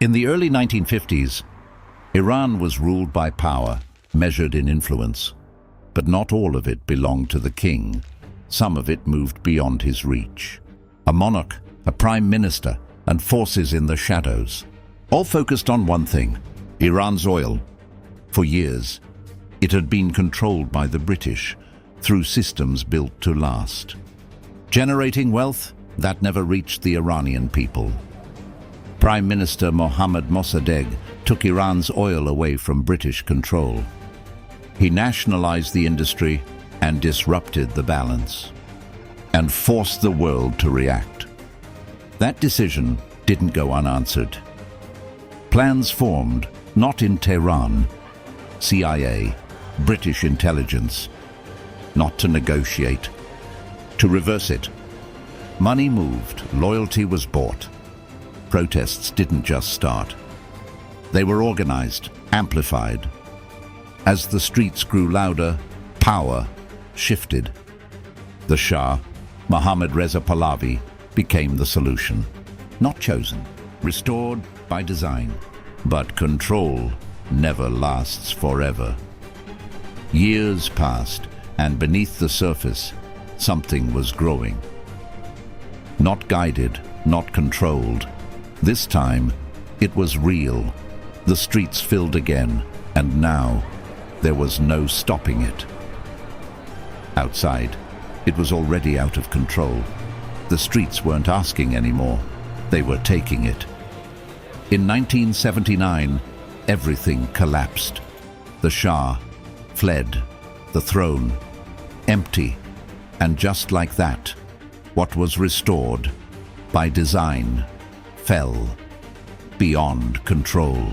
In the early 1950s, Iran was ruled by power, measured in influence. But not all of it belonged to the king. Some of it moved beyond his reach. A monarch, a prime minister, and forces in the shadows, all focused on one thing: Iran's oil. For years, it had been controlled by the British through systems built to last. Generating wealth that never reached the Iranian people. Prime Minister Mohammad Mossadegh took Iran's oil away from British control. He nationalized the industry and disrupted the balance, and forced the world to react. That decision didn't go unanswered. Plans formed, not in Tehran, CIA, British intelligence, not to negotiate, to reverse it. Money moved, loyalty was bought. Protests didn't just start. They were organized, amplified. As the streets grew louder, power shifted. The Shah, Mohammad Reza Pahlavi, became the solution. Not chosen, restored by design. But control never lasts forever. Years passed, and beneath the surface, something was growing. Not guided, not controlled. This time, it was real. The streets filled again, and now, there was no stopping it. Outside, it was already out of control. The streets weren't asking anymore. They were taking it. In 1979, everything collapsed. The Shah fled, the throne empty, and just like that, what was restored by design fell beyond control.